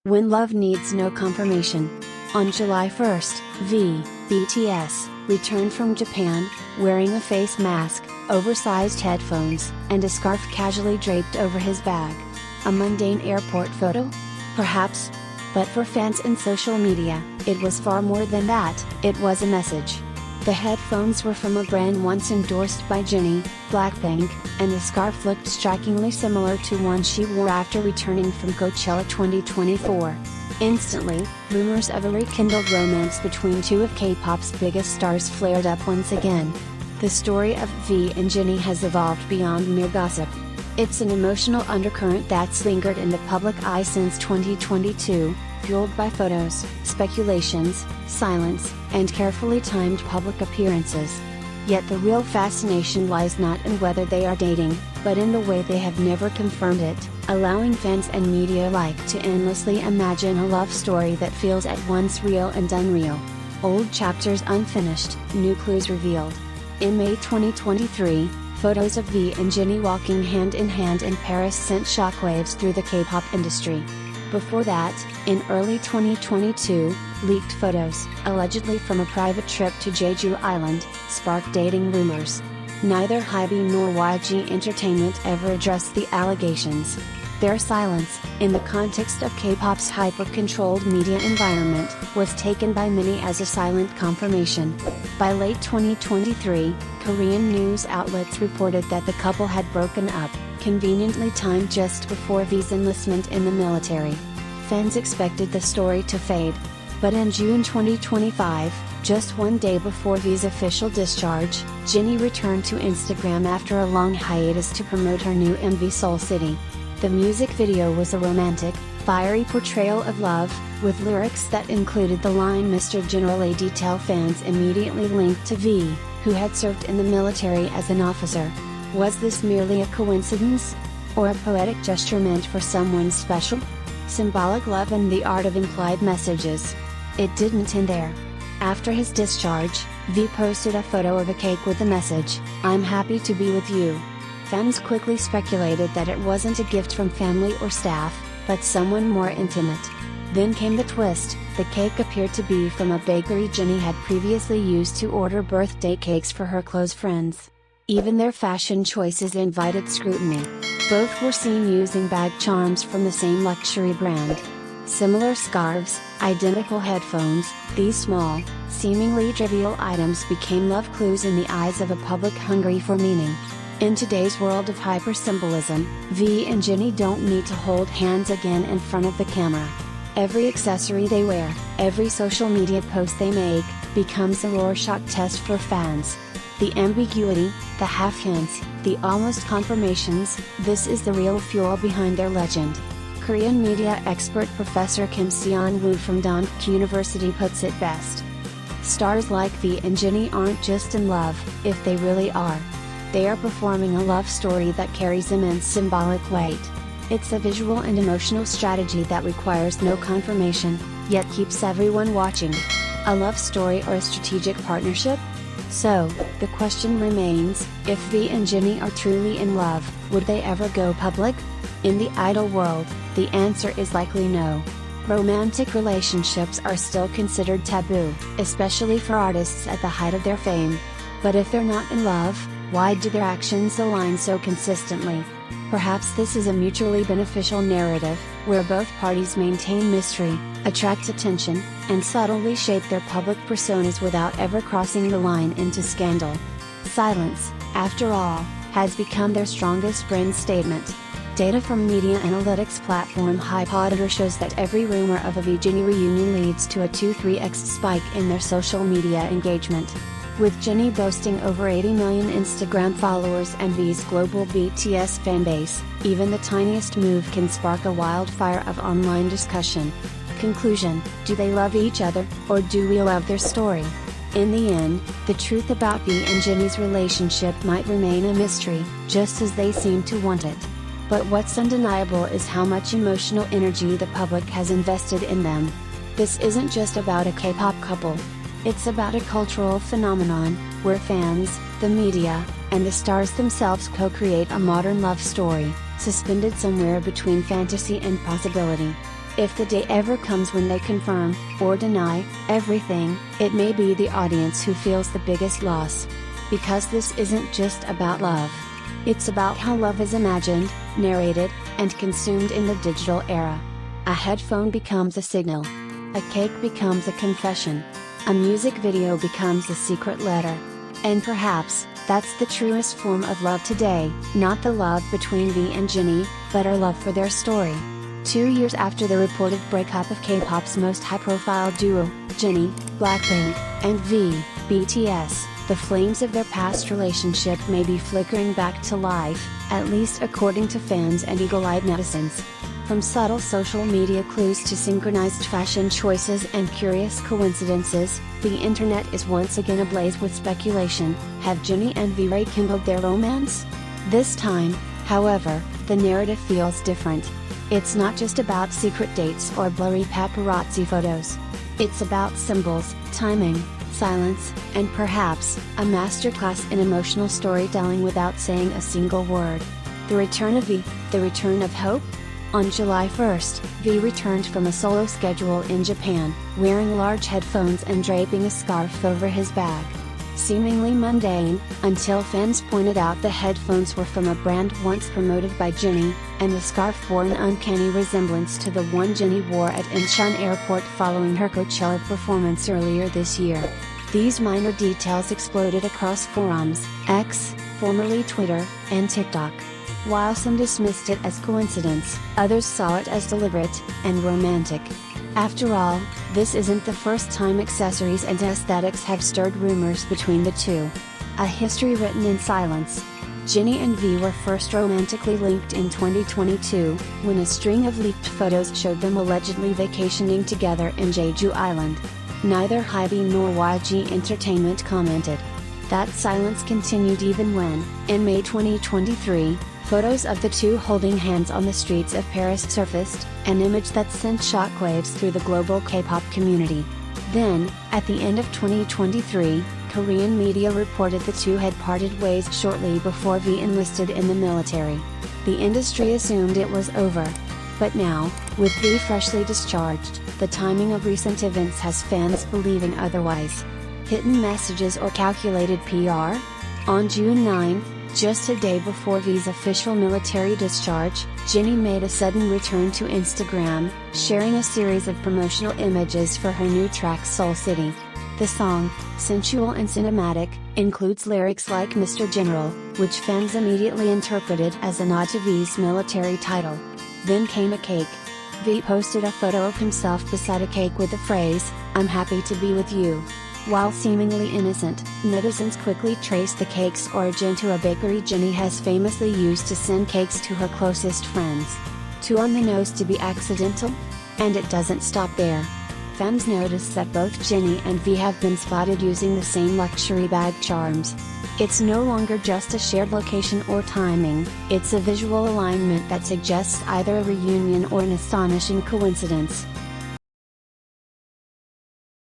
When love needs no confirmation. On July 1st, BTS, returned from Japan, wearing a face mask, oversized headphones, and a scarf casually draped over his bag. A mundane airport photo? Perhaps. But for fans and social media, it was far more than that. It was a message. The headphones were from a brand once endorsed by Jennie, Blackpink, and the scarf looked strikingly similar to one she wore after returning from Coachella 2024. Instantly, rumors of a rekindled romance between two of K-pop's biggest stars flared up once again. The story of V and Jennie has evolved beyond mere gossip. It's an emotional undercurrent that's lingered in the public eye since 2022, fueled by photos, speculations, silence, and carefully timed public appearances. Yet the real fascination lies not in whether they are dating, but in the way they have never confirmed it, allowing fans and media alike to endlessly imagine a love story that feels at once real and unreal. Old chapters unfinished, new clues revealed. In May 2023, photos of V and Jennie walking hand in hand in Paris sent shockwaves through the K-pop industry. Before that, in early 2022, leaked photos, allegedly from a private trip to Jeju Island, sparked dating rumors. Neither Hybe nor YG Entertainment ever addressed the allegations. Their silence, in the context of K-pop's hyper-controlled media environment, was taken by many as a silent confirmation. By late 2023, Korean news outlets reported that the couple had broken up, conveniently timed just before V's enlistment in the military. Fans expected the story to fade. But in June 2025, just one day before V's official discharge, Jennie returned to Instagram after a long hiatus to promote her new MV Soul City. The music video was a romantic, fiery portrayal of love, with lyrics that included the line "Mr. General A." Detail fans immediately linked to V, who had served in the military as an officer. Was this merely a coincidence? Or a poetic gesture meant for someone special? Symbolic love and the art of implied messages. It didn't end there. After his discharge, V posted a photo of a cake with the message, "I'm happy to be with you." Fans quickly speculated that it wasn't a gift from family or staff, but someone more intimate. Then came the twist: the cake appeared to be from a bakery Jennie had previously used to order birthday cakes for her close friends. Even their fashion choices invited scrutiny. Both were seen using bag charms from the same luxury brand. Similar scarves, identical headphones, these small, seemingly trivial items became love clues in the eyes of a public hungry for meaning. In today's world of hyper-symbolism, V and Jennie don't need to hold hands again in front of the camera. Every accessory they wear, every social media post they make, becomes a Rorschach test for fans. The ambiguity, the half hints, the almost confirmations, this is the real fuel behind their legend. Korean media expert Professor Kim Seon-woo from Dongguk University puts it best. Stars like V and Jennie aren't just in love, if they really are. They are performing a love story that carries immense symbolic weight. It's a visual and emotional strategy that requires no confirmation, yet keeps everyone watching. A love story or a strategic partnership? So, the question remains, if V and Jennie are truly in love, would they ever go public? In the idol world, the answer is likely no. Romantic relationships are still considered taboo, especially for artists at the height of their fame. But if they're not in love, why do their actions align so consistently? Perhaps this is a mutually beneficial narrative, where both parties maintain mystery, attract attention, and subtly shape their public personas without ever crossing the line into scandal. Silence, after all, has become their strongest brand statement. Data from media analytics platform Hypodator shows that every rumor of a V-Jennie reunion leads to a 2-3x spike in their social media engagement. With Jennie boasting over 80 million Instagram followers and V's global BTS fanbase, even the tiniest move can spark a wildfire of online discussion. Conclusion: do they love each other, or do we love their story? In the end, the truth about V and Jennie's relationship might remain a mystery, just as they seem to want it. But what's undeniable is how much emotional energy the public has invested in them. This isn't just about a K-pop couple. It's about a cultural phenomenon, where fans, the media, and the stars themselves co-create a modern love story, suspended somewhere between fantasy and possibility. If the day ever comes when they confirm, or deny, everything, it may be the audience who feels the biggest loss. Because this isn't just about love. It's about how love is imagined, narrated, and consumed in the digital era. A headphone becomes a signal. A cake becomes a confession. A music video becomes a secret letter. And perhaps, that's the truest form of love today, not the love between V and Jennie, but our love for their story. 2 years after the reported breakup of K-pop's most high-profile duo, Jennie, Blackpink, and V, BTS, the flames of their past relationship may be flickering back to life, at least according to fans and eagle-eyed netizens. From subtle social media clues to synchronized fashion choices and curious coincidences, the internet is once again ablaze with speculation. Have Jennie and V rekindled their romance? This time, however, the narrative feels different. It's not just about secret dates or blurry paparazzi photos. It's about symbols, timing, silence, and perhaps, a masterclass in emotional storytelling without saying a single word. The return of V, the return of hope? On July 1st, V returned from a solo schedule in Japan, wearing large headphones and draping a scarf over his bag. Seemingly mundane, until fans pointed out the headphones were from a brand once promoted by Jennie, and the scarf bore an uncanny resemblance to the one Jennie wore at Incheon Airport following her Coachella performance earlier this year. These minor details exploded across forums, X, formerly Twitter, and TikTok. While some dismissed it as coincidence, others saw it as deliberate and romantic. After all, this isn't the first time accessories and aesthetics have stirred rumors between the two. A history written in silence. Jennie and V were first romantically linked in 2022, when a string of leaked photos showed them allegedly vacationing together in Jeju Island. Neither Hybe nor YG Entertainment commented. That silence continued even when, in May 2023, photos of the two holding hands on the streets of Paris surfaced, an image that sent shockwaves through the global K-pop community. Then, at the end of 2023, Korean media reported the two had parted ways shortly before V enlisted in the military. The industry assumed it was over. But now, with V freshly discharged, the timing of recent events has fans believing otherwise. Hidden messages or calculated PR? On June 9, just a day before V's official military discharge, Jennie made a sudden return to Instagram, sharing a series of promotional images for her new track Soul City. The song, sensual and cinematic, includes lyrics like Mr. General, which fans immediately interpreted as a nod to V's military title. Then came a cake. V posted a photo of himself beside a cake with the phrase, "I'm happy to be with you." While seemingly innocent, netizens quickly traced the cake's origin to a bakery Jennie has famously used to send cakes to her closest friends. Too on the nose to be accidental? And it doesn't stop there. Fans noticed that both Jennie and V have been spotted using the same luxury bag charms. It's no longer just a shared location or timing, it's a visual alignment that suggests either a reunion or an astonishing coincidence.